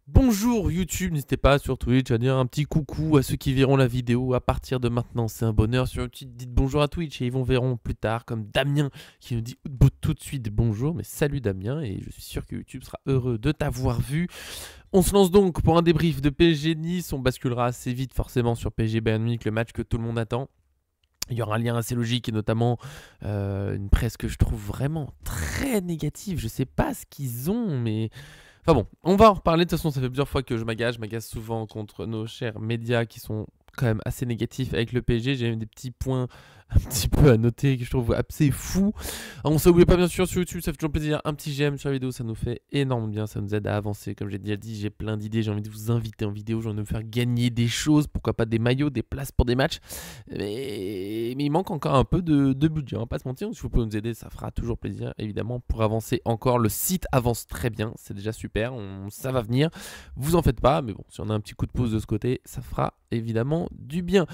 Bonjour YouTube, n'hésitez pas sur Twitch à dire un petit coucou à ceux qui verront la vidéo à partir de maintenant, c'est un bonheur. Sur YouTube, dites bonjour à Twitch et ils vont verront plus tard, comme Damien qui nous dit tout de suite bonjour, mais salut Damien, et je suis sûr que YouTube sera heureux de t'avoir vu. On se lance donc pour un débrief de PSG Nice, on basculera assez vite forcément sur PSG Bayern Munich, le match que tout le monde attend. Il y aura un lien assez logique et notamment une presse que je trouve vraiment très négative. Je sais pas ce qu'ils ont, mais... Enfin bon, on va en reparler. De toute façon, ça fait plusieurs fois que je m'agace. Je m'agace souvent contre nos chers médias qui sont quand même assez négatifs avec le PSG. J'ai des petits points un petit peu à noter que je trouve assez fou. Alors, on s'oublie pas bien sûr sur YouTube, ça fait toujours plaisir. Un petit j'aime sur la vidéo, ça nous fait énormément bien. Ça nous aide à avancer. Comme j'ai déjà dit, j'ai plein d'idées. J'ai envie de vous inviter en vidéo. J'ai envie de vous faire gagner des choses. Pourquoi pas des maillots, des places pour des matchs. Mais il manque encore un peu de budget. On va pas se mentir. Si vous pouvez nous aider, ça fera toujours plaisir. Évidemment, pour avancer encore. Le site avance très bien. C'est déjà super. Ça va venir. Vous en faites pas. Mais bon, si on a un petit coup de pouce de ce côté, ça fera évidemment du bien.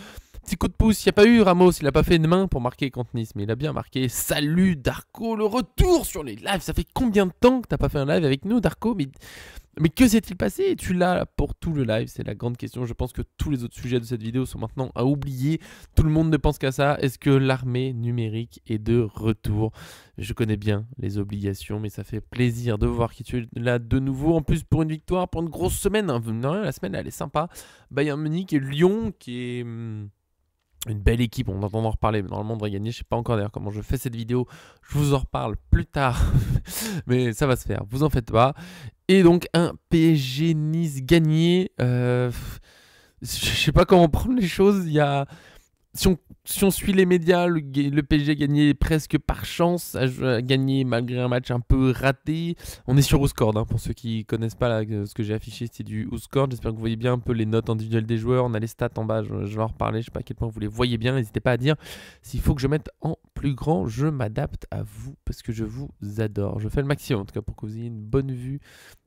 Petit coup de pouce, il n'y a pas eu Ramos, il n'a pas fait une main pour marquer contre Nice, mais il a bien marqué. Salut Darko, le retour sur les lives. Ça fait combien de temps que tu n'as pas fait un live avec nous, Darko? Mais que s'est-il passé? Tu l'as pour tout le live, c'est la grande question. Je pense que tous les autres sujets de cette vidéo sont maintenant à oublier. Tout le monde ne pense qu'à ça. Est-ce que l'armée numérique est de retour? Je connais bien les obligations, mais ça fait plaisir de voir que tu es là de nouveau. En plus, pour une victoire, pour une grosse semaine. Non, la semaine, elle est sympa. Bayern Munich et Lyon, qui est... une belle équipe, on entend en reparler, mais normalement on devrait gagner. Je sais pas encore d'ailleurs comment je fais cette vidéo, je vous en reparle plus tard, mais ça va se faire, vous en faites pas. Et donc un PSG Nice gagné, je sais pas comment prendre les choses. Il y a... Si on suit les médias, le PSG a gagné presque par chance, a gagné malgré un match un peu raté. On est sur WhoScored, hein, pour ceux qui connaissent pas là, ce que j'ai affiché, c'est du WhoScored. J'espère que vous voyez bien un peu les notes individuelles des joueurs. On a les stats en bas, je vais en reparler. Je sais pas à quel point vous les voyez bien. N'hésitez pas à dire s'il faut que je mette en plus grand. Je m'adapte à vous parce que je vous adore. Je fais le maximum en tout cas pour que vous ayez une bonne vue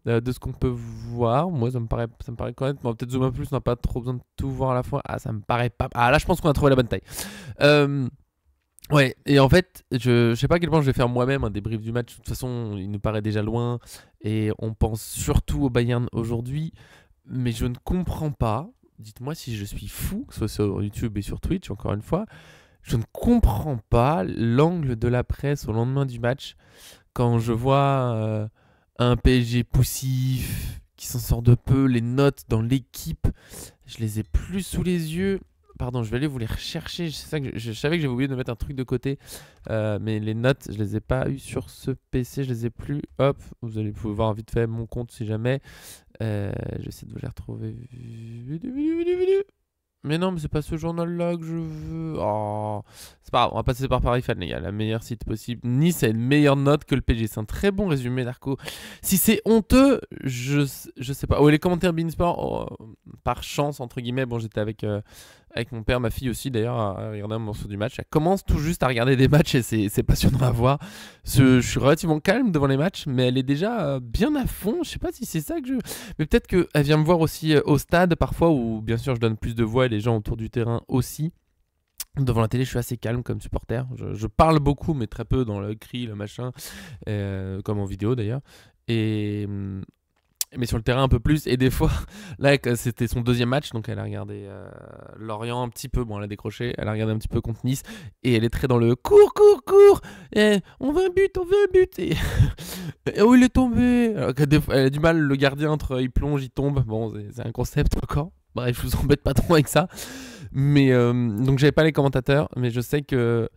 de ce qu'on peut voir. Moi, ça me paraît correct. On va peut-être zoomer un peu plus, on n'a pas trop besoin de tout voir à la fois. Ah, ça me paraît pas... Ah, là, je pense qu'on a trouvé la bonne taille. Ouais, et en fait, je sais pas à quel point je vais faire moi-même un débrief du match. De toute façon, il nous paraît déjà loin et on pense surtout au Bayern aujourd'hui. Mais je ne comprends pas, dites-moi si je suis fou, que ce soit sur YouTube et sur Twitch, encore une fois, je ne comprends pas l'angle de la presse au lendemain du match quand je vois un PSG poussif qui s'en sort de peu, les notes dans l'équipe, je les ai plus sous les yeux. Pardon, je vais aller vous les rechercher. Je savais que j'avais oublié de mettre un truc de côté. Mais les notes, je les ai pas eues sur ce PC. Je les ai plus. Hop, vous allez pouvoir voir vite fait mon compte si jamais. J'essaie de vous les retrouver. Mais non, mais c'est pas ce journal-là que je veux. Oh, c'est pas grave, on va passer par Paris Fan, les gars. La meilleure site possible. Nice a une meilleure note que le PSG. C'est un très bon résumé, Darko. Si c'est honteux, je sais pas. Oh, les commentaires Beansport, par chance, entre guillemets. Bon, j'étais avec mon père, ma fille aussi, d'ailleurs, à regarder un morceau du match. Elle commence tout juste à regarder des matchs et c'est passionnant à voir. Je suis relativement calme devant les matchs, mais elle est déjà bien à fond. Je sais pas si c'est ça que je... Mais peut-être qu'elle vient me voir aussi au stade, parfois, où bien sûr je donne plus de voix et les gens autour du terrain aussi. Devant la télé, je suis assez calme comme supporter. Je parle beaucoup, mais très peu dans le cri, le machin, comme en vidéo d'ailleurs. Mais sur le terrain un peu plus. Et des fois, là, c'était son deuxième match, donc elle a regardé Lorient un petit peu. Bon, elle a décroché, elle a regardé un petit peu contre Nice. Et elle est très dans le cours, cours, cours. Et on veut un but, on veut un but. Et oh, il est tombé. Alors que des fois, elle a du mal, le gardien, entre il plonge, il tombe. Bon, c'est un concept encore. Bref, je vous embête pas trop avec ça. Mais donc, j'avais pas les commentateurs, mais je sais que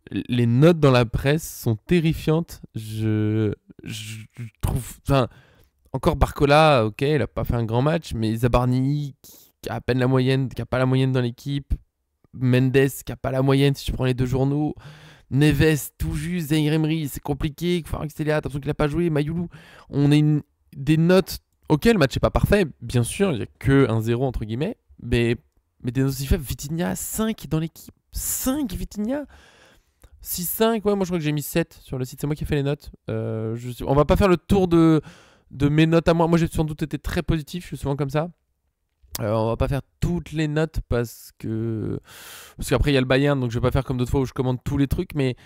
les notes dans la presse sont terrifiantes. Je trouve. Enfin. Encore Barcola, ok, il a pas fait un grand match, mais Zabarni qui a à peine la moyenne, qui a pas la moyenne dans l'équipe, Mendes qui a pas la moyenne si tu prends les deux journaux, Neves tout juste, Zaïre Emery, c'est compliqué, Kvarak Stella, attention qu'il a pas joué, Mayoulou, on a des notes, ok, le match est pas parfait, bien sûr, il y a que 1-0 entre guillemets, mais des notes aussi faibles. Vitinha 5 dans l'équipe, 5 Vitinha, 6-5, ouais, moi je crois que j'ai mis 7 sur le site, c'est moi qui ai fait les notes. On va pas faire le tour de mes notes à moi. Moi, j'ai sans doute été très positif, je suis souvent comme ça. On va pas faire toutes les notes parce qu'après il y a le Bayern, donc je vais pas faire comme d'autres fois où je commande tous les trucs, mais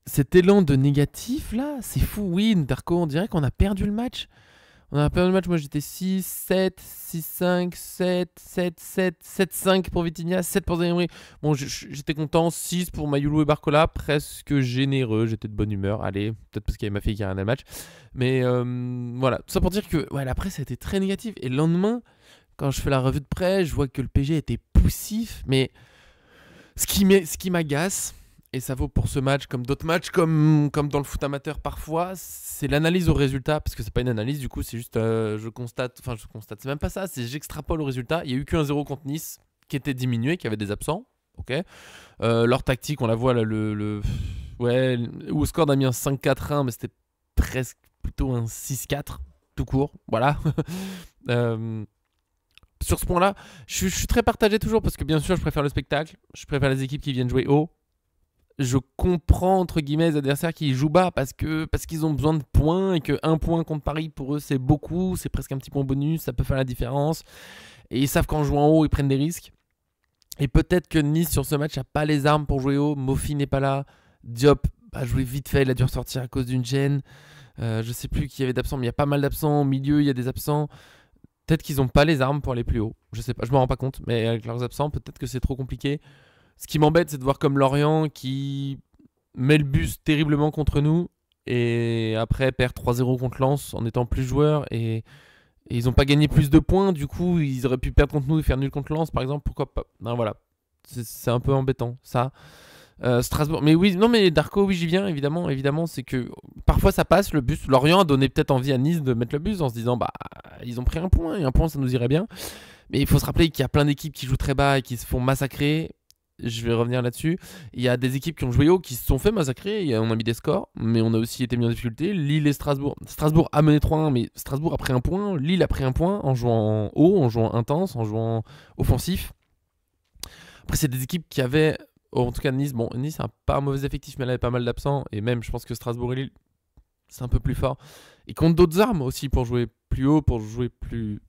cet élan de négatif là, c'est fou. Oui, Darko, on dirait qu'on a perdu le match. On a perdu le match, moi j'étais 6, 7, 6, 5, 7, 7, 7, 7, 5 pour Vitinha, 7 pour Zaïre Emery. Bon, j'étais content, 6 pour Mayulu et Barcola, presque généreux, j'étais de bonne humeur. Allez, peut-être parce qu'il y avait ma fille qui a regardé le match. Mais voilà, tout ça pour dire que ouais, la presse a été très négative. Et le lendemain, quand je fais la revue de presse, je vois que le PSG était poussif. Mais ce qui m'agace, et ça vaut pour ce match comme d'autres matchs, comme dans le foot amateur parfois, c'est l'analyse au résultat, parce que c'est pas une analyse, du coup c'est juste je constate, c'est même pas ça, c'est j'extrapole au résultat. Il y a eu qu'un 0 contre Nice qui était diminué, qui avait des absents, ok. Leur tactique, on la voit là, ouais, où au score on a mis un 5-4-1, mais c'était presque plutôt un 6-4, tout court, voilà. Sur ce point-là, je suis très partagé toujours, parce que bien sûr je préfère le spectacle, je préfère les équipes qui viennent jouer haut. Je comprends entre guillemets les adversaires qui jouent bas parce qu'ils ont besoin de points et que un point contre Paris pour eux c'est beaucoup, c'est presque un petit point bonus, ça peut faire la différence. Et ils savent qu'en jouant haut ils prennent des risques. Et peut-être que Nice sur ce match n'a pas les armes pour jouer haut. Mofi n'est pas là, Diop a joué vite fait, il a dû ressortir à cause d'une gêne. Je sais plus qui y avait d'absents, mais il y a pas mal d'absents. Au milieu il y a des absents. Peut-être qu'ils n'ont pas les armes pour aller plus haut. Je sais pas, je me rends pas compte, mais avec leurs absents peut-être que c'est trop compliqué. Ce qui m'embête, c'est de voir comme Lorient qui met le bus terriblement contre nous et après perd 3-0 contre Lens en étant plus joueur et ils n'ont pas gagné plus de points. Du coup, ils auraient pu perdre contre nous et faire nul contre Lens, par exemple. Pourquoi pas? Non, voilà. C'est un peu embêtant, ça. Strasbourg. Mais oui, non, mais Darko, oui, j'y viens, évidemment. Évidemment, c'est que parfois ça passe, le bus. Lorient a donné peut-être envie à Nice de mettre le bus en se disant, bah, ils ont pris un point et un point, ça nous irait bien. Mais il faut se rappeler qu'il y a plein d'équipes qui jouent très bas et qui se font massacrer. Je vais revenir là-dessus. Il y a des équipes qui ont joué haut, qui se sont fait massacrer. On a mis des scores, mais on a aussi été mis en difficulté. Lille et Strasbourg. Strasbourg a mené 3-1, mais Strasbourg a pris un point. Lille a pris un point en jouant haut, en jouant intense, en jouant offensif. Après, c'est des équipes qui avaient, en tout cas Nice, bon, Nice n'a pas un mauvais effectif, mais elle avait pas mal d'absents. Et même, je pense que Strasbourg et Lille, c'est un peu plus fort. Et contre d'autres armes aussi pour jouer plus haut, pour jouer plus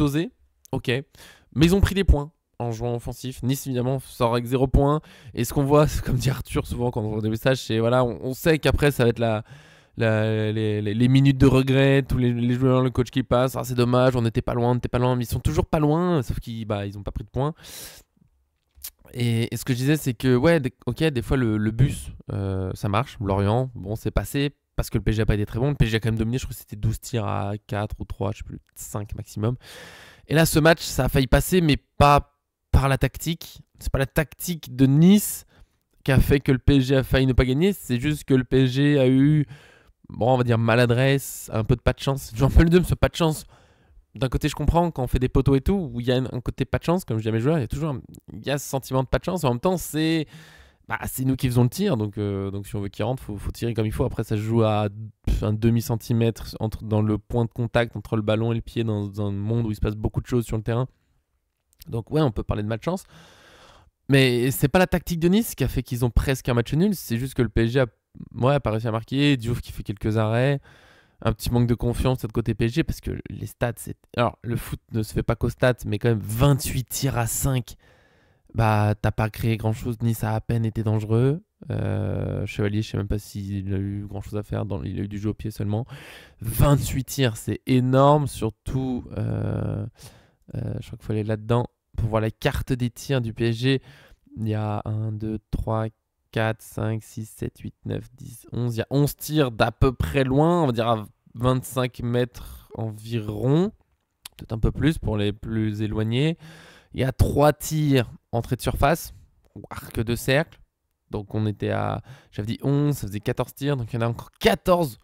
osé. Ok. Mais ils ont pris des points en jouant offensif. Nice évidemment sort avec 0 points. Et ce qu'on voit, comme dit Arthur souvent quand on voit des messages, c'est voilà, on sait qu'après ça va être les minutes de regret, tous les joueurs, le coach qui passe. Ah, c'est dommage, on n'était pas loin, mais ils sont toujours pas loin, sauf qu'ils n'ont pas pris de points. Et ce que je disais, c'est que ouais, ok, des fois le bus, ça marche. Lorient, bon, c'est passé parce que le PSG n'a pas été très bon. Le PSG a quand même dominé, je crois que c'était 12 tirs à 4 ou 3, je sais plus, 5 maximum. Et là, ce match, ça a failli passer, mais pas par la tactique. C'est pas la tactique de Nice qui a fait que le PSG a failli ne pas gagner. C'est juste que le PSG a eu, bon, on va dire maladresse, un peu de pas de chance. C'est toujours un peu le deux, ce pas de chance. D'un côté, je comprends quand on fait des poteaux et tout, où il y a un côté pas de chance, comme je dis à mes joueurs, il y a ce sentiment de pas de chance. En même temps, c'est nous qui faisons le tir, donc si on veut qu'il rentre, faut tirer comme il faut. Après, ça se joue à un demi-centimètre dans le point de contact entre le ballon et le pied dans un monde où il se passe beaucoup de choses sur le terrain. Donc ouais, on peut parler de malchance. Mais c'est pas la tactique de Nice qui a fait qu'ils ont presque un match nul, c'est juste que le PSG a pas réussi à marquer, Diouf qui fait quelques arrêts, un petit manque de confiance de côté PSG parce que les stats, alors le foot ne se fait pas qu'aux stats, mais quand même 28 tirs à 5. Bah, t'as pas créé grand chose. Nice a à peine été dangereux. Chevalier, je sais même pas s'il a eu grand chose à faire. Il a eu du jeu au pied seulement. 28 tirs, c'est énorme. Surtout, je crois qu'il faut aller là-dedans pour voir la carte des tirs du PSG. Il y a 1, 2, 3, 4, 5, 6, 7, 8, 9, 10, 11. Il y a 11 tirs d'à peu près loin. On va dire à 25 mètres environ. Peut-être un peu plus pour les plus éloignés. Il y a 3 tirs entrée de surface, ou arc de cercle. Donc on était à, j'avais dit 11, ça faisait 14 tirs. Donc il y en a encore 14.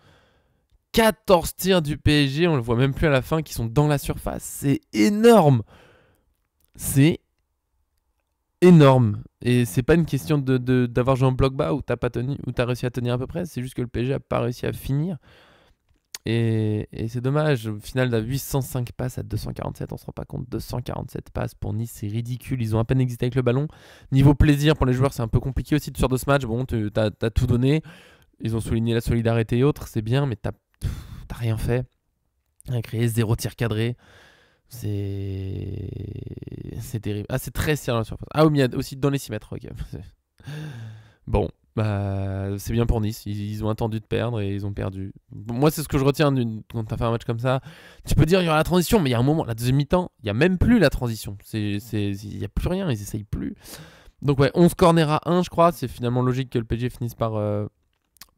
14 tirs du PSG, on le voit même plus à la fin, qui sont dans la surface. C'est énorme. C'est énorme. Et c'est pas une question d'avoir joué en bloc bas où t'as réussi à tenir à peu près. C'est juste que le PSG a pas réussi à finir. Et c'est dommage, au final, de 805 passes à 247, on se rend pas compte. 247 passes pour Nice, c'est ridicule. Ils ont à peine existé avec le ballon. Niveau plaisir pour les joueurs, c'est un peu compliqué aussi de sortir de ce match. Bon, t'as tout donné. Ils ont souligné la solidarité et autres, c'est bien, mais t'as rien fait. T'as créé 0 tir cadré. C'est terrible. Ah, c'est très serré dans la surface. Ah oui, mais il y a aussi dans les 6 mètres. Ok. Bon. Bah, c'est bien pour Nice. Ils ont attendu de perdre et ils ont perdu. Moi, c'est ce que je retiens quand tu as fait un match comme ça. Tu peux dire il y aura la transition, mais il y a un moment, la deuxième mi-temps, il n'y a même plus la transition. Il n'y a plus rien, ils essayent plus. Donc, ouais, 11 corners à 1, je crois. C'est finalement logique que le PSG finisse par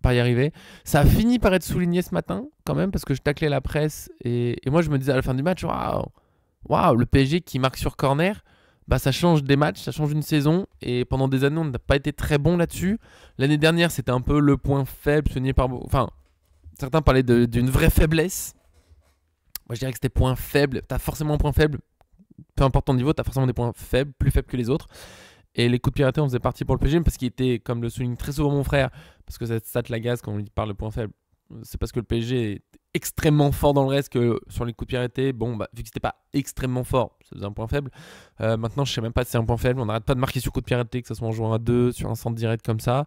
y arriver. Ça a fini par être souligné ce matin, quand même, parce que je taclais la presse. Et moi, je me disais à la fin du match, waouh, le PSG qui marque sur corner. Bah, ça change des matchs, ça change une saison. Et pendant des années, on n'a pas été très bon là-dessus. L'année dernière, c'était un peu le point faible souligné par... Enfin, certains parlaient d'une vraie faiblesse. Moi, je dirais que c'était point faible. T'as forcément un point faible. Peu importe ton niveau, t'as forcément des points faibles, plus faibles que les autres. Et les coups de pied arrêtés, on faisait partie pour le PSG parce qu'il était, comme le souligne très souvent mon frère, parce que cette stat l'agace quand on lui parle de points faibles. C'est parce que le PSG est extrêmement fort dans le reste que sur les coups de pied arrêtés. Bon, bah, vu que c'était pas extrêmement fort, ça faisait un point faible. Maintenant, je sais même pas si c'est un point faible. On n'arrête pas de marquer sur coup de pied arrêté, que ce soit en jouant à 2, sur un centre direct comme ça.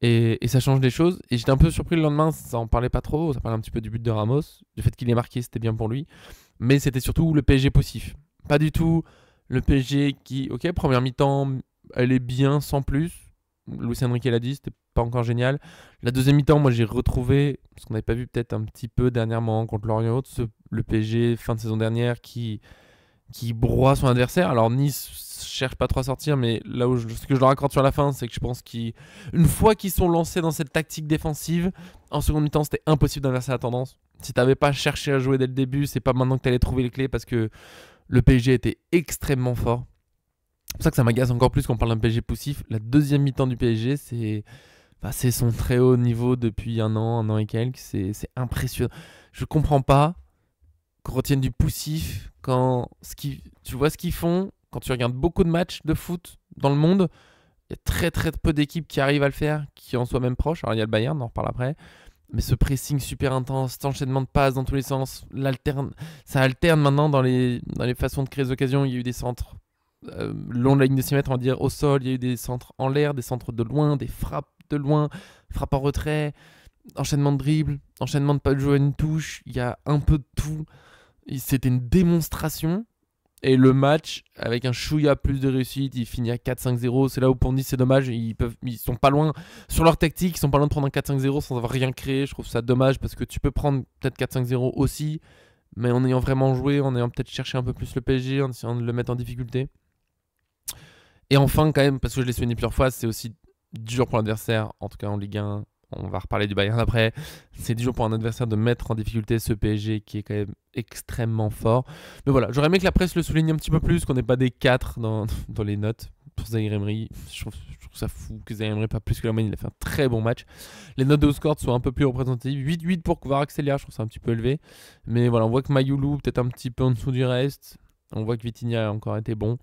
Et ça change des choses. Et j'étais un peu surpris le lendemain, ça en parlait pas trop. Ça parlait un petit peu du but de Ramos. Du fait qu'il ait marqué, c'était bien pour lui. Mais c'était surtout le PSG poussif. Pas du tout le PSG qui, ok, première mi-temps, elle est bien sans plus. Luis Enrique l'a dit, c'était pas encore génial. La deuxième mi-temps, moi j'ai retrouvé, ce qu'on n'avait pas vu peut-être un petit peu dernièrement contre Lorient, le PSG fin de saison dernière qui broie son adversaire. Alors Nice cherche pas trop à sortir, mais là où ce que je leur accorde sur la fin, c'est que je pense qu'une fois qu'ils sont lancés dans cette tactique défensive, en seconde mi-temps, c'était impossible d'inverser la tendance. Si t'avais pas cherché à jouer dès le début, c'est pas maintenant que t'allais trouver les clés parce que le PSG était extrêmement fort. C'est pour ça que ça m'agace encore plus quand on parle d'un PSG poussif. La deuxième mi-temps du PSG, c'est son très haut niveau depuis un an et quelques. C'est impressionnant. Je comprends pas qu'on retienne du poussif quand tu vois ce qu'ils font. Quand tu regardes beaucoup de matchs de foot dans le monde, il y a très très peu d'équipes qui arrivent à le faire, qui en soient même proches. Alors il y a le Bayern, on en reparle après. Mais ce pressing super intense, cet enchaînement de passes dans tous les sens, ça alterne maintenant dans les façons de créer des occasions. Il y a eu des centres long de la ligne de 6 mètres, on va dire, au sol. Il y a eu des centres en l'air, des centres de loin, des frappes de loin, frappes en retrait, enchaînement de dribble, enchaînement de pas de jouer à une touche. Il y a un peu de tout. C'était une démonstration. Et le match, avec un chouïa plus de réussite, il finit à 4-5-0. C'est là où pour Nice, c'est dommage. Ils sont pas loin, sur leur tactique, ils sont pas loin de prendre un 4-5-0 sans avoir rien créé. Je trouve ça dommage parce que tu peux prendre peut-être 4-5-0 aussi, mais en ayant vraiment joué, en ayant peut-être cherché un peu plus le PSG, en essayant de le mettre en difficulté. Et enfin, quand même, parce que je l'ai souligné plusieurs fois, c'est aussi dur pour l'adversaire, en tout cas en Ligue 1. On va reparler du Bayern après. C'est dur pour un adversaire de mettre en difficulté ce PSG qui est quand même extrêmement fort. Mais voilà, j'aurais aimé que la presse le souligne un petit peu plus, qu'on n'ait pas des 4 dans les notes pour Zaïre Emery. Je trouve ça fou que Zaïre Emery, pas plus que l'Allemagne, il a fait un très bon match. Les notes de Oscord soient un peu plus représentatives. 8-8 pour Kvaratskhelia, je trouve ça un petit peu élevé. Mais voilà, on voit que Mayoulou peut-être un petit peu en dessous du reste. On voit que Vitinha a encore été bon.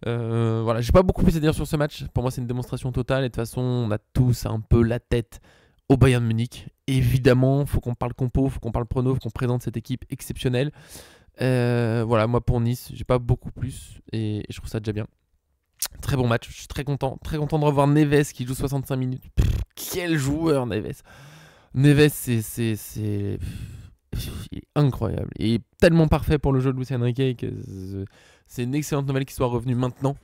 Voilà, j'ai pas beaucoup plus à dire sur ce match. Pour moi, c'est une démonstration totale. Et de toute façon, on a tous un peu la tête au Bayern de Munich. Évidemment, faut qu'on parle compo, faut qu'on parle prono, faut qu'on présente cette équipe exceptionnelle. Voilà, moi pour Nice, j'ai pas beaucoup plus et je trouve ça déjà bien. Très bon match, je suis très content de revoir Neves qui joue 65 minutes. Quel joueur Neves. Neves, c'est incroyable. Il est tellement parfait pour le jeu de Luis Enrique que c'est une excellente nouvelle qu'il soit revenu maintenant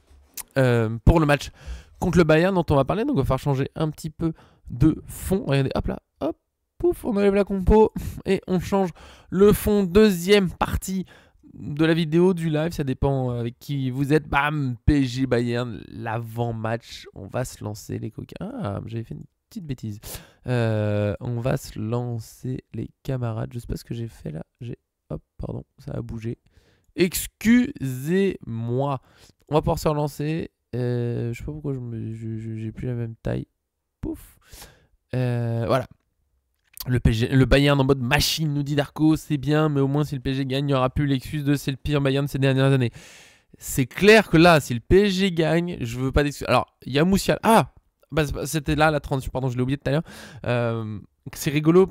pour le match contre le Bayern dont on va parler. Donc on va falloir changer un petit peu de fond. Regardez, hop là, hop, pouf, on enlève la compo et on change le fond. Deuxième partie de la vidéo, du live, ça dépend avec qui vous êtes. Bam, PSG Bayern, l'avant-match. On va se lancer les coquins. Ah, j'avais fait une petite bêtise. On va se lancer les camarades. Je sais pas ce que j'ai fait là. Hop, pardon, ça a bougé. Excusez-moi. On va pouvoir se relancer. Je sais pas pourquoi j'ai plus la même taille. Pouf. Voilà. Le Bayern en mode machine, nous dit Darko, c'est bien, mais au moins si le PSG gagne, il n'y aura plus l'excuse de c'est le pire Bayern de ces dernières années. C'est clair que là, si le PSG gagne, je veux pas d'excuse. Alors, il y a Moussial. Ah, bah, c'était là la transition, pardon, je l'ai oublié tout à l'heure. C'est rigolo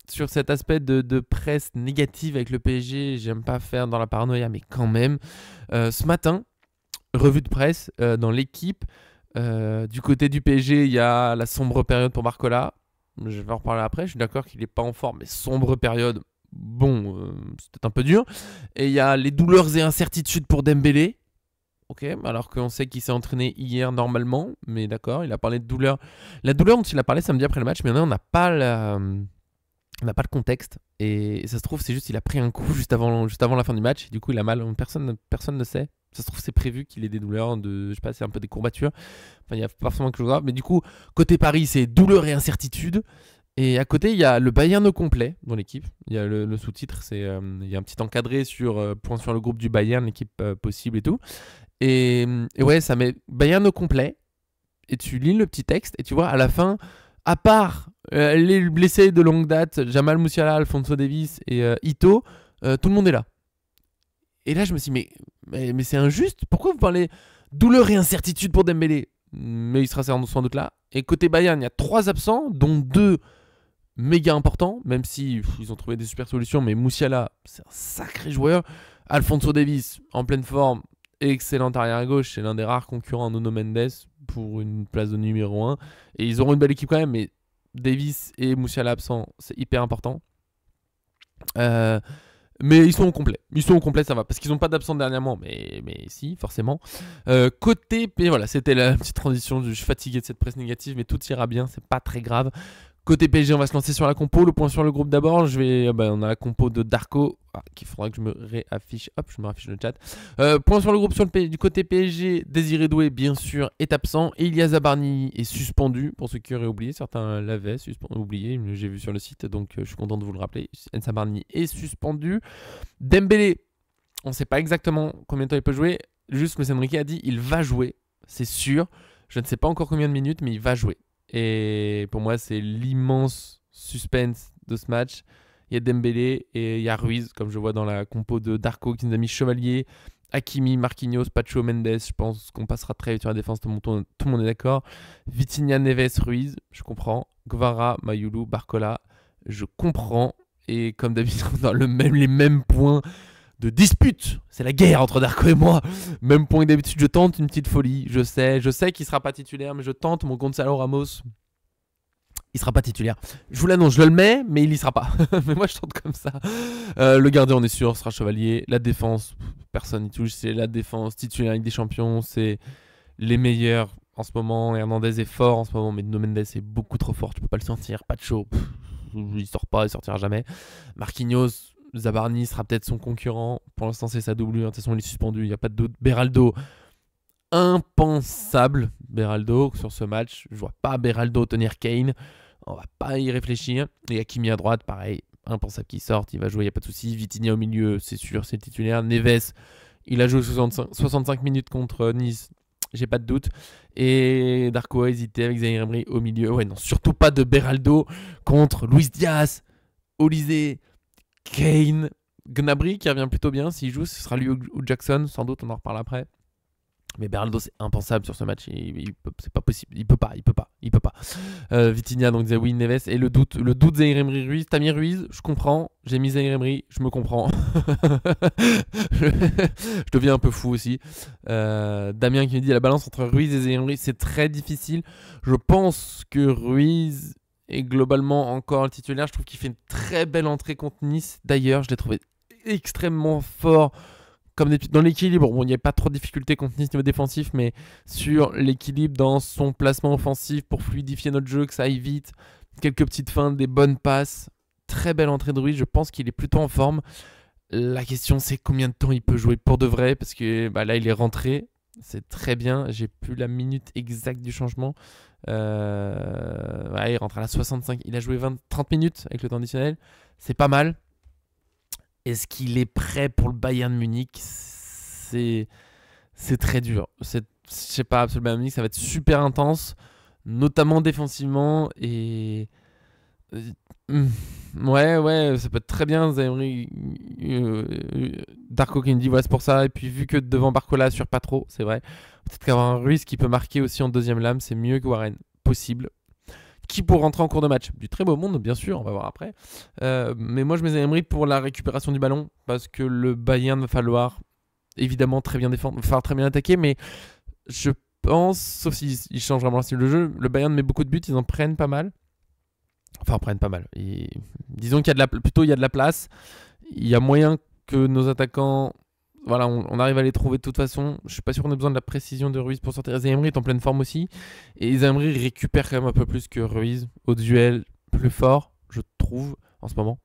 sur cet aspect de presse négative avec le PSG. J'aime pas faire dans la paranoïa, mais quand même. Ce matin, revue de presse dans l'équipe. Du côté du PSG, il y a la sombre période pour Barcola. Je vais en reparler après. Je suis d'accord qu'il n'est pas en forme, mais sombre période. Bon, c'est peut-être un peu dur. Et il y a les douleurs et incertitudes pour Dembélé. Ok, alors qu'on sait qu'il s'est entraîné hier normalement, mais d'accord, il a parlé de douleur. La douleur dont il a parlé samedi après le match, mais on n'a pas on n'a pas le contexte. Et ça se trouve, c'est juste qu'il a pris un coup juste avant la fin du match. Et du coup, il a mal. Personne ne sait. Ça se trouve, c'est prévu qu'il ait des douleurs je sais pas, c'est un peu des courbatures. Enfin, il y a pas forcément quelque chose de grave. Mais du coup, côté Paris, c'est douleur et incertitude. Et à côté, il y a le Bayern au complet dans l'équipe. Il y a le sous-titre, il y a un petit encadré sur point sur le groupe du Bayern, l'équipe possible et tout. Et ouais, ça met Bayern au complet. Et tu lis le petit texte et tu vois à la fin, à part les blessés de longue date, Jamal Musiala, Alphonso Davies et Ito, tout le monde est là. Et là, je me suis dit, mais c'est injuste. Pourquoi vous parlez douleur et incertitude pour Dembélé? Mais il sera sans doute là. Et côté Bayern, il y a 3 absents, dont 2 méga importants, même si ils ont trouvé des super solutions. Mais Musiala, c'est un sacré joueur. Alphonso Davies, en pleine forme, excellent arrière à gauche. C'est l'un des rares concurrents à Nuno Mendes pour une place de numéro 1. Et ils auront une belle équipe quand même, mais Davies et Musiala absents, c'est hyper important. Mais ils sont au complet. Ils sont au complet, ça va. Parce qu'ils n'ont pas d'absents dernièrement. Mais si, forcément. Côté... Et voilà, c'était la petite transition. Je suis fatigué de cette presse négative, mais tout ira bien. C'est pas très grave. Côté PSG, on va se lancer sur la compo. Le point sur le groupe d'abord. On a la compo de Darko. Qu'il faudra que je me réaffiche. Hop, je me réaffiche le chat. Point sur le groupe du côté PSG. Désiré Doué, bien sûr, est absent. Et Ilia Zabarni est suspendu. Pour ceux qui auraient oublié. Certains l'avaient oublié. J'ai vu sur le site. Donc, je suis content de vous le rappeler. Zabarni est suspendu. Dembélé, on ne sait pas exactement combien de temps il peut jouer. Juste, Luis Enrique a dit il va jouer. C'est sûr. Je ne sais pas encore combien de minutes, mais il va jouer. Et pour moi, c'est l'immense suspense de ce match. Il y a Dembélé et il y a Ruiz, comme je vois dans la compo de Darko qui nous a mis Chevalier, Hakimi, Marquinhos, Pacho, Mendes. Je pense qu'on passera très vite sur la défense, tout le monde est d'accord. Vitinha, Neves, Ruiz, je comprends. Guevara, Mayulu, Barcola, je comprends. Et comme d'habitude, on a les mêmes points de dispute. C'est la guerre entre Darko et moi. Même point que d'habitude, je tente une petite folie. Je sais qu'il sera pas titulaire, mais je tente mon Gonzalo Ramos. Il sera pas titulaire. Je vous l'annonce, je le mets, mais il y sera pas. Mais moi, je tente comme ça. Le gardien, on est sûr, sera Chevalier. La défense, personne n'y touche. C'est la défense titulaire Ligue des Champions. C'est les meilleurs en ce moment. Hernandez est fort en ce moment, mais Nuno Mendes est beaucoup trop fort. Tu peux pas le sentir. Pacho, il sort pas, il sortira jamais. Marquinhos, Zabarni sera peut-être son concurrent. Pour l'instant, c'est sa doublure. De toute façon, il est suspendu. Il n'y a pas de doute. Beraldo, impensable. Beraldo sur ce match. Je vois pas Beraldo tenir Kane. On va pas y réfléchir. Et Hakimi à droite, pareil. Impensable qu'il sorte. Il va jouer, il n'y a pas de souci. Vitinha au milieu, c'est sûr, c'est le titulaire. Neves, il a joué 65 minutes contre Nice. J'ai pas de doute. Et Darko a hésité avec Zaïre Emery au milieu. Ouais, non, surtout pas de Beraldo contre Luis Diaz, Olysée, Kane, Gnabry qui revient plutôt bien. S'il joue, ce sera lui ou Jackson. Sans doute, on en reparle après. Mais Beraldo, c'est impensable sur ce match. C'est pas possible. Il peut pas. Vitinha, donc disait oui, Neves. Et le doute Zaïre Emery Ruiz. T'as mis Ruiz, je comprends. J'ai mis Zaïre Emery, je me comprends. Je deviens un peu fou aussi. Damien qui me dit la balance entre Ruiz et Zaïre Emery, c'est très difficile. Je pense que Ruiz est globalement encore le titulaire. Je trouve qu'il fait une très belle entrée contre Nice. D'ailleurs, je l'ai trouvé extrêmement fort. Comme dans l'équilibre, bon, il n'y a pas trop de difficultés contre Nice niveau défensif, mais sur l'équilibre dans son placement offensif pour fluidifier notre jeu, que ça aille vite, quelques petites feintes, des bonnes passes, très belle entrée de Ruiz, je pense qu'il est plutôt en forme. La question c'est combien de temps il peut jouer pour de vrai, parce que là il est rentré, c'est très bien, j'ai plus la minute exacte du changement. Il rentre à la 65, il a joué 30 minutes avec le temps additionnel, c'est pas mal. Est-ce qu'il est prêt pour le Bayern Munich? C'est très dur. Je sais pas, absolument Bayern Munich, ça va être super intense, notamment défensivement. Et ouais, ça peut être très bien. Darko qui me dit voilà, c'est pour ça. Et puis vu que devant Barcola assure pas trop, c'est vrai. Peut-être qu'avoir un Ruiz qui peut marquer aussi en deuxième lame, c'est mieux que Warren. Possible. Qui pour rentrer en cours de match? Du très beau monde, bien sûr, on va voir après. Mais moi, je mets Emery pour la récupération du ballon, parce que le Bayern va falloir évidemment très bien défendre, va falloir très bien attaquer, mais je pense, sauf s'ils changent vraiment le style de jeu, le Bayern met beaucoup de buts, ils en prennent pas mal. Enfin, prennent pas mal. Disons qu'il y a il y a de la place. Il y a moyen que nos attaquants voilà, on arrive à les trouver de toute façon. Je suis pas sûr qu'on ait besoin de la précision de Ruiz pour sortir. Zaïre Emery est en pleine forme aussi. Et Zaïre Emery récupère quand même un peu plus que Ruiz au duel plus fort, je trouve, en ce moment.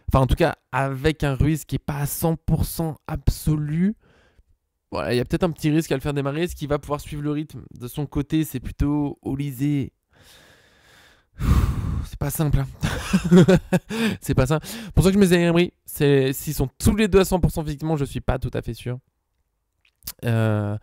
Enfin, en tout cas, avec un Ruiz qui est pas à 100% absolu. Voilà, il y a peut-être un petit risque à le faire démarrer. Ce qui va pouvoir suivre le rythme de son côté, c'est plutôt Olysée. C'est pas simple. Hein. C'est pas simple. Pour ça que je mets Zaïre Emery, s'ils sont tous les deux à 100% physiquement, je suis pas tout à fait sûr. Mais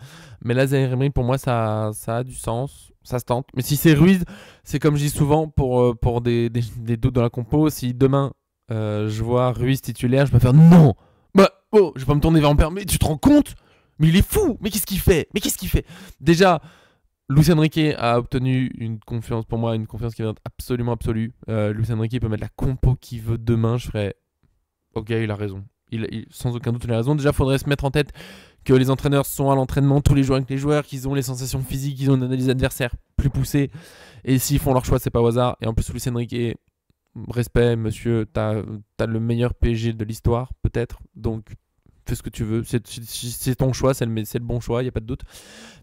là, Zaïre Emery, pour moi, ça a du sens. Ça se tente. Mais si c'est Ruiz, c'est comme je dis souvent pour des doutes dans la compo. Si demain, je vois Ruiz titulaire, je peux faire non. Bah, oh, je vais pas me tourner vers mon père. Mais tu te rends compte? Mais il est fou. Mais qu'est-ce qu'il fait? Déjà, Luis Enrique a obtenu une confiance, pour moi, une confiance qui est absolument absolue. Luis Enrique peut mettre la compo qu'il veut demain. Je ferais, ok, il a raison. Sans aucun doute, il a raison. Déjà, il faudrait se mettre en tête que les entraîneurs sont à l'entraînement tous les jours avec les joueurs, qu'ils ont les sensations physiques, qu'ils ont une analyse adversaire plus poussée. Et s'ils font leur choix, c'est pas au hasard. Et en plus, Luis Enrique, respect, monsieur, t'as le meilleur PSG de l'histoire, peut-être. Donc, fais ce que tu veux. C'est ton choix, c'est le bon choix, il n'y a pas de doute.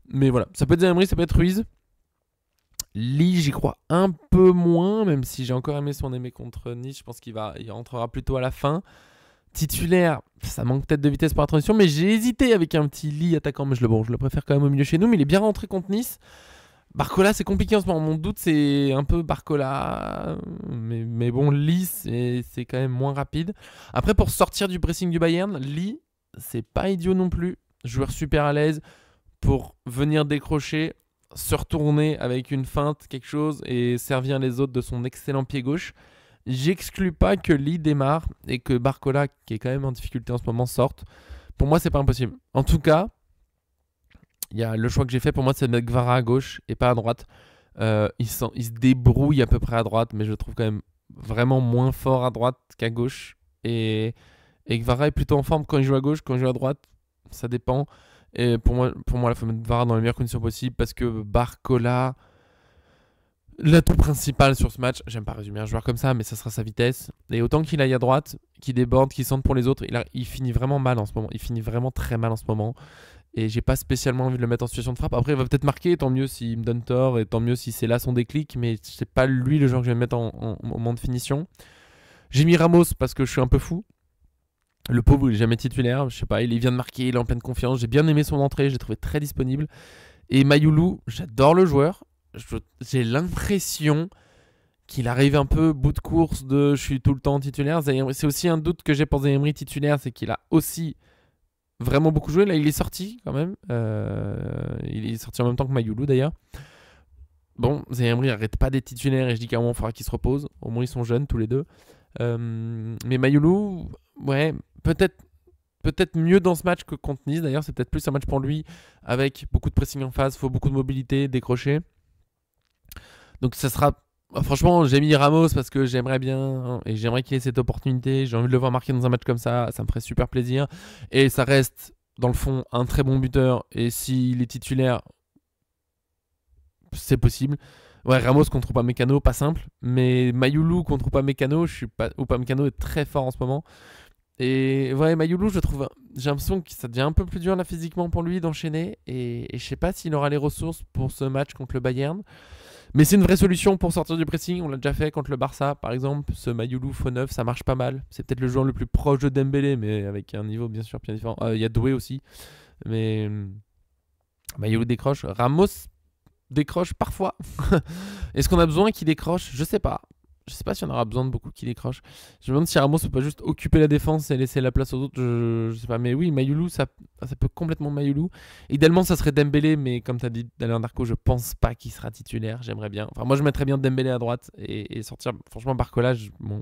Mais voilà, ça peut être Zaïre Emery, ça peut être Ruiz. Lee, j'y crois un peu moins, même si j'ai encore aimé son aimé contre Nice. Je pense qu'il rentrera plutôt à la fin. Titulaire, ça manque peut-être de vitesse pour la transition, mais j'ai hésité avec un petit Lee attaquant, mais je le préfère quand même au milieu chez nous, mais il est bien rentré contre Nice. Barcola, c'est compliqué en ce moment. Mon doute, c'est un peu Barcola, mais bon, Lee, c'est quand même moins rapide. Après, pour sortir du pressing du Bayern, Lee, c'est pas idiot non plus. Joueur super à l'aise pour venir décrocher, se retourner avec une feinte, quelque chose, et servir les autres de son excellent pied gauche. J'exclus pas que Lee démarre et que Barcola, qui est quand même en difficulté en ce moment, sorte. Pour moi, c'est pas impossible. En tout cas, le choix que j'ai fait pour moi, c'est de mettre Kvara à gauche et pas à droite. Il se débrouille à peu près à droite, mais je le trouve quand même vraiment moins fort à droite qu'à gauche. Et Kvara est plutôt en forme quand il joue à gauche, quand il joue à droite, ça dépend. Et pour moi, il faut mettre Kvara dans les meilleures conditions possibles parce que Barcola, l'atout principal sur ce match, j'aime pas résumer un joueur comme ça, mais ça sera sa vitesse. Et autant qu'il aille à droite, qu'il déborde, qu'il centre pour les autres, il finit vraiment mal en ce moment. Il finit vraiment très mal en ce moment. Et j'ai pas spécialement envie de le mettre en situation de frappe. Après, il va peut-être marquer, tant mieux s'il me donne tort, et tant mieux si c'est là son déclic, mais c'est pas lui le joueur que je vais mettre en moment de finition. J'ai mis Ramos parce que je suis un peu fou. Le pauvre, il est jamais titulaire, je sais pas, il vient de marquer, il est en pleine confiance. J'ai bien aimé son entrée, je l'ai trouvé très disponible. Et Mayoulou, j'adore le joueur. J'ai l'impression qu'il arrive un peu bout de course de je suis tout le temps titulaire. C'est aussi un doute que j'ai pour Zaïre Emery titulaire, c'est qu'il a aussi vraiment beaucoup joué. Là, il est sorti quand même. Il est sorti en même temps que Mayoulou d'ailleurs. Bon, Zaïre Emery arrête pas d'être titulaire et je dis qu'à un moment, il faudra qu'il se repose. Au moins, ils sont jeunes tous les deux. Mais Mayoulou, ouais, peut-être mieux dans ce match que contre Nice. D'ailleurs, c'est peut-être plus un match pour lui avec beaucoup de pressing en face, faut beaucoup de mobilité, décrocher. Donc ça sera... Franchement, j'ai mis Ramos parce que j'aimerais bien hein, et j'aimerais qu'il ait cette opportunité. J'ai envie de le voir marquer dans un match comme ça me ferait super plaisir. Et ça reste, dans le fond, un très bon buteur. Et s'il est titulaire, c'est possible. Ouais, Ramos contre Upamecano, pas simple. Mais Mayoulou contre Upamecano, Upamecano est très fort en ce moment. Et ouais, Mayoulou, j'ai l'impression que ça devient un peu plus dur là physiquement pour lui d'enchaîner. Et je sais pas s'il aura les ressources pour ce match contre le Bayern. Mais c'est une vraie solution pour sortir du pressing. On l'a déjà fait contre le Barça, par exemple. Ce Mayoulou faux neuf, ça marche pas mal. C'est peut-être le joueur le plus proche de Dembélé, mais avec un niveau bien sûr bien différent. Il y a Doué aussi. Mais Mayoulou décroche. Ramos décroche parfois. Est-ce qu'on a besoin qu'il décroche? Je sais pas. Je sais pas si on aura besoin de beaucoup qu'il décroche. Je me demande si Ramos peut pas juste occuper la défense et laisser la place aux autres. Je sais pas. Mais oui, Mayoulou, ça peut complètement Mayoulou. Idéalement, ça serait Dembélé, mais comme tu as dit d'aller en Arco, je pense pas qu'il sera titulaire. J'aimerais bien. Enfin, moi, je mettrais bien Dembélé à droite et sortir. Franchement, Barcola, bon.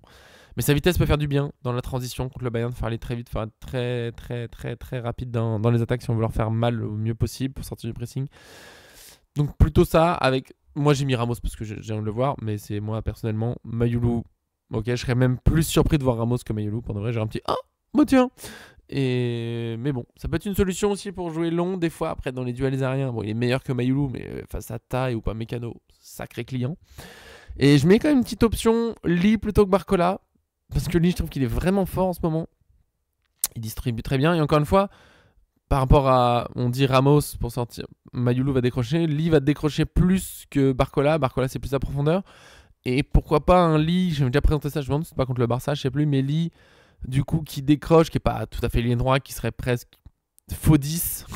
Mais sa vitesse peut faire du bien dans la transition contre le Bayern. Faire aller très vite, faire être très, très, très, très rapide dans les attaques si on veut leur faire mal au mieux possible pour sortir du pressing. Donc, plutôt ça avec. Moi, j'ai mis Ramos parce que j'ai envie de le voir, mais c'est moi personnellement. Mayoulou, ok, je serais même plus surpris de voir Ramos que Mayoulou. Pour de vrai, j'ai un petit ah, bah tiens. Mais bon, ça peut être une solution aussi pour jouer long. Des fois, après, dans les duels aériens, bon, il est meilleur que Mayoulou, mais face à taille ou Upamecano, sacré client. Et je mets quand même une petite option Lee plutôt que Barcola, parce que Lee, je trouve qu'il est vraiment fort en ce moment. Il distribue très bien. Et encore une fois, par rapport à, on dit Ramos pour sortir, Mayulu va décrocher, Lee va décrocher plus que Barcola. Barcola c'est plus à profondeur. Et pourquoi pas un Lee, j'ai déjà présenté ça, je me demande, c'est pas contre le Barça, je sais plus, mais Lee, du coup, qui décroche, qui est pas tout à fait ligne droit, qui serait presque faux 10,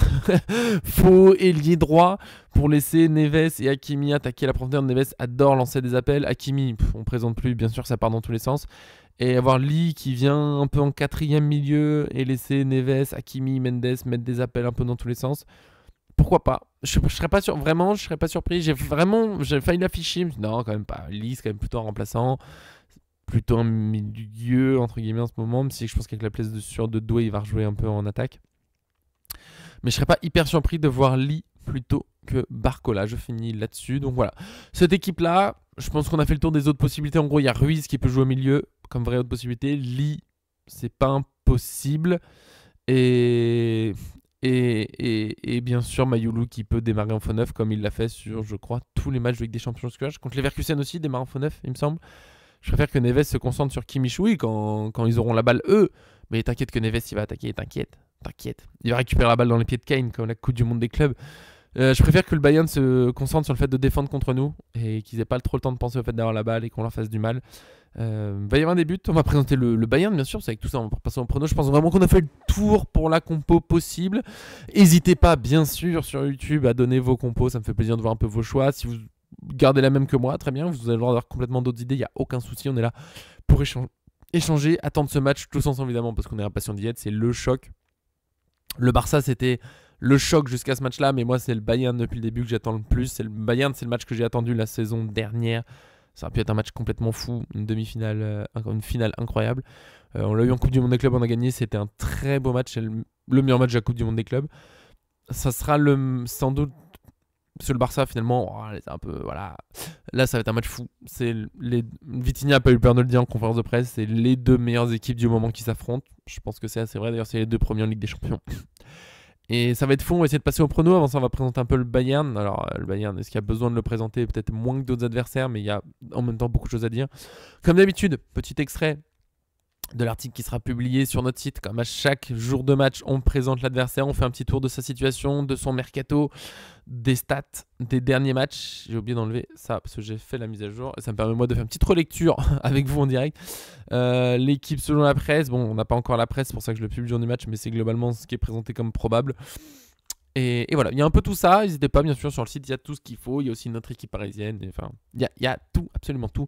faux ailier droit, pour laisser Neves et Hakimi attaquer la profondeur. Neves adore lancer des appels, Hakimi, on présente plus, bien sûr, ça part dans tous les sens. Et avoir Lee qui vient un peu en quatrième milieu et laisser Neves, Hakimi, Mendes mettre des appels un peu dans tous les sens. Pourquoi pas? Je serais pas sûr, vraiment, je serais pas surpris. J'ai failli l'afficher. Non, quand même pas. Lee, c'est quand même plutôt un remplaçant. Plutôt un milieu, entre guillemets, en ce moment. Même si je pense qu'avec la place de Doué, il va rejouer un peu en attaque. Mais je serais pas hyper surpris de voir Lee plutôt que Barcola. Je finis là-dessus. Donc voilà. Cette équipe-là, je pense qu'on a fait le tour des autres possibilités. En gros, il y a Ruiz qui peut jouer au milieu comme vraie autre possibilité. Lee, c'est pas impossible. Et bien sûr Mayulu qui peut démarrer en faux neuf comme il l'a fait sur, je crois, tous les matchs de Ligue des Champions jusque-là. Contre Leverkusen aussi, démarre en faux neuf, il me semble. Je préfère que Neves se concentre sur Kimmich, oui, quand ils auront la balle, eux. Mais t'inquiète que Neves, il va attaquer, t'inquiète. Il va récupérer la balle dans les pieds de Kane, comme la Coupe du Monde des clubs. Je préfère que le Bayern se concentre sur le fait de défendre contre nous et qu'ils aient pas trop le temps de penser au fait d'avoir la balle et qu'on leur fasse du mal. Va y avoir des buts. On va présenter le Bayern, bien sûr. C'est avec tout ça, on va passer en prono. Je pense vraiment qu'on a fait le tour pour la compo possible. N'hésitez pas, bien sûr, sur YouTube à donner vos compos. Ça me fait plaisir de voir un peu vos choix. Si vous gardez la même que moi, très bien. Vous avez le droit d'avoir complètement d'autres idées. Il n'y a aucun souci. On est là pour échanger, attendre ce match tous ensemble, évidemment, parce qu'on est impatient d'y être. C'est le choc. Le Barça, c'était le choc jusqu'à ce match-là, mais moi, c'est le Bayern depuis le début que j'attends le plus. C'est le Bayern, c'est le match que j'ai attendu la saison dernière. Ça a pu être un match complètement fou, une demi-finale, une finale incroyable. On l'a eu en Coupe du Monde des clubs, on a gagné. C'était un très beau match, c'est le meilleur match de la Coupe du Monde des clubs. Ça sera sans doute sur le Barça finalement. C'est un peu, voilà. Là, ça va être un match fou. Vitinha n'a pas eu peur de le dire en conférence de presse. C'est les deux meilleures équipes du moment qui s'affrontent. Je pense que c'est assez vrai. D'ailleurs, c'est les deux premiers en Ligue des Champions. Et ça va être fou, on va essayer de passer au prono. Avant ça, on va présenter un peu le Bayern. Alors, le Bayern, est-ce qu'il y a besoin de le présenter? Peut-être moins que d'autres adversaires, mais il y a en même temps beaucoup de choses à dire. Comme d'habitude, petit extrait de l'article qui sera publié sur notre site. Comme à chaque jour de match, on présente l'adversaire, on fait un petit tour de sa situation, de son mercato, des stats des derniers matchs. J'ai oublié d'enlever ça parce que j'ai fait la mise à jour et ça me permet moi de faire une petite relecture avec vous en direct. L'équipe selon la presse, bon, on n'a pas encore la presse, c'est pour ça que je le publie le jour du match, mais c'est globalement ce qui est présenté comme probable. Et voilà, il y a un peu tout ça. N'hésitez pas, bien sûr, sur le site, il y a tout ce qu'il faut. Il y a aussi notre équipe parisienne. Enfin, il y a tout, absolument tout.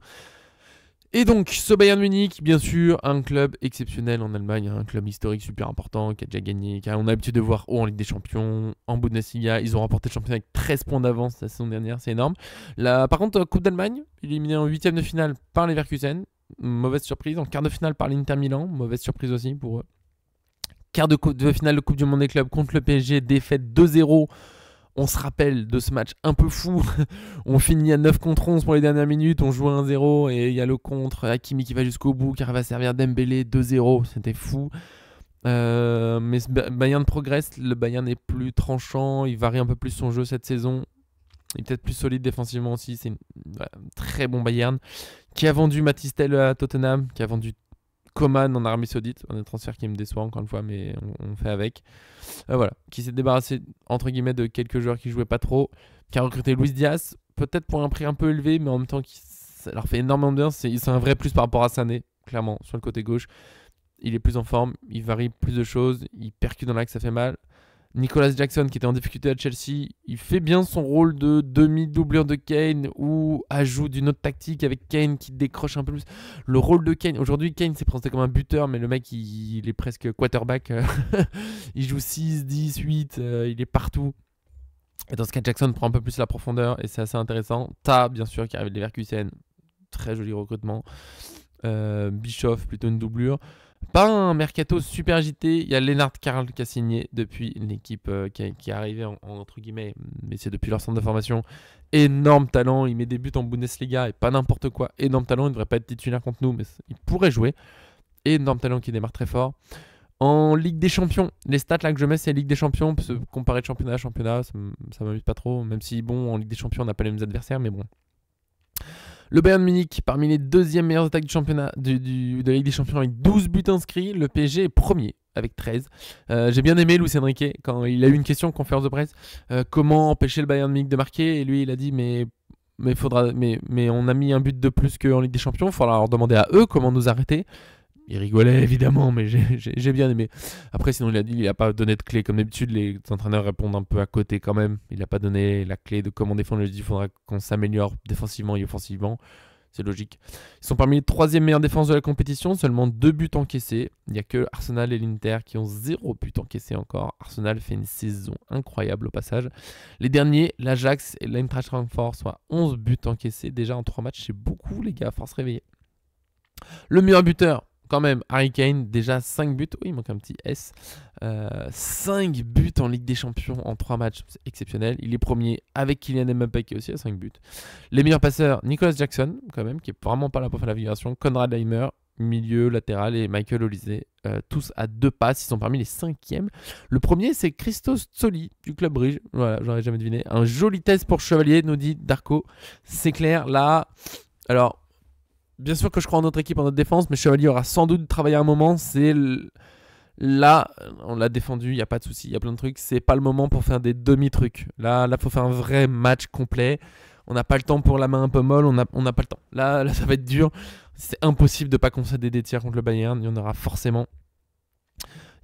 Et donc, ce Bayern Munich, bien sûr, un club exceptionnel en Allemagne, un club historique super important, qui a déjà gagné, on a l'habitude de voir haut en Ligue des Champions, en Bundesliga. Ils ont remporté le championnat avec 13 points d'avance la saison dernière, c'est énorme. Là, par contre, Coupe d'Allemagne, éliminé en 8ème de finale par Leverkusen, mauvaise surprise. En quart de finale par l'Inter Milan, mauvaise surprise aussi pour eux. Quart de finale de Coupe du Monde des clubs contre le PSG, défaite 2-0. On se rappelle de ce match un peu fou. On finit à 9 contre 11 pour les dernières minutes. On joue à 1-0 et il y a le contre. Hakimi qui va jusqu'au bout, qui arrive à servir Dembélé 2-0. C'était fou. Mais Bayern progresse. Le Bayern est plus tranchant. Il varie un peu plus son jeu cette saison. Il est peut-être plus solide défensivement aussi. C'est un très bon Bayern qui a vendu Mathys Tel à Tottenham, qui a vendu Coman en Arabie Saoudite, un transfert qui me déçoit encore une fois, mais on fait avec. Voilà, qui s'est débarrassé entre guillemets de quelques joueurs qui jouaient pas trop, qui a recruté Luis Diaz, peut-être pour un prix un peu élevé, mais en même temps ça leur fait énormément de bien. C'est un vrai plus par rapport à Sané, clairement, sur le côté gauche. Il est plus en forme, il varie plus de choses, il percute dans l'axe, ça fait mal. Nicolas Jackson qui était en difficulté à Chelsea, il fait bien son rôle de demi-doublure de Kane ou ajout d'une autre tactique avec Kane qui décroche un peu plus. Le rôle de Kane, aujourd'hui Kane s'est présenté comme un buteur, mais le mec il est presque quarterback. Il joue 6, 10, 8, il est partout. Et dans ce cas, Jackson prend un peu plus la profondeur et c'est assez intéressant. Ta, bien sûr, qui arrive de Leverkusen, très joli recrutement. Bischoff, plutôt une doublure. Pas un mercato super agité. Il y a Lennart Karl qui a signé depuis l'équipe qui est arrivée entre guillemets, mais c'est depuis leur centre de formation. Énorme talent, il met des buts en Bundesliga et pas n'importe quoi. Énorme talent, il ne devrait pas être titulaire contre nous, mais il pourrait jouer. Énorme talent qui démarre très fort. En Ligue des Champions, les stats là que je mets, c'est Ligue des Champions, parce que comparer de championnat à championnat, ça m'amuse pas trop, même si bon, en Ligue des Champions, on n'a pas les mêmes adversaires, mais bon. Le Bayern Munich, parmi les deuxièmes meilleures attaques du championnat de la Ligue des Champions avec 12 buts inscrits. Le PSG est premier avec 13. J'ai bien aimé Luis Enrique quand il a eu une question en conférence de presse. Comment empêcher le Bayern Munich de marquer? Et lui, il a dit mais on a mis un but de plus qu'en Ligue des Champions. Il faudra leur demander à eux comment nous arrêter. Il rigolait évidemment, mais j'ai bien aimé. Après, sinon, il n'a pas donné de clé. Comme d'habitude, les entraîneurs répondent un peu à côté quand même. Il n'a pas donné la clé de comment défendre. Il a dit qu'il faudra qu'on s'améliore défensivement et offensivement. C'est logique. Ils sont parmi les 3e meilleures défenses de la compétition. Seulement 2 buts encaissés. Il n'y a que Arsenal et l'Inter qui ont 0 but encaissé encore. Arsenal fait une saison incroyable au passage. Les derniers, l'Ajax et l'Eintracht Francfort, soit 11 buts encaissés. Déjà en 3 matchs, c'est beaucoup les gars, faut se réveiller. Le meilleur buteur, quand même, Harry Kane, déjà 5 buts. Oui, il manque un petit S. 5 buts en Ligue des Champions en 3 matchs, c'est exceptionnel. Il est premier avec Kylian Mbappé qui aussi a 5 buts. Les meilleurs passeurs, Nicolas Jackson, quand même, qui est vraiment pas là pour faire la figuration. Conrad Leimer, milieu, latéral, et Michael Olise, tous à 2 passes. Ils sont parmi les 5e. Le premier, c'est Christos Tzoli du Club Brugge. Voilà, j'aurais jamais deviné. Un joli test pour Chevalier, nous dit Darko. C'est clair, là. Alors. Bien sûr que je crois en notre équipe, en notre défense, mais Chevalier aura sans doute travaillé un moment. Là, on l'a défendu, il n'y a pas de souci, il y a plein de trucs. C'est pas le moment pour faire des demi-trucs. Là, faut faire un vrai match complet. On n'a pas le temps pour la main un peu molle, on n'a pas le temps. Là, ça va être dur. C'est impossible de ne pas concéder des tirs contre le Bayern. Il y en aura forcément.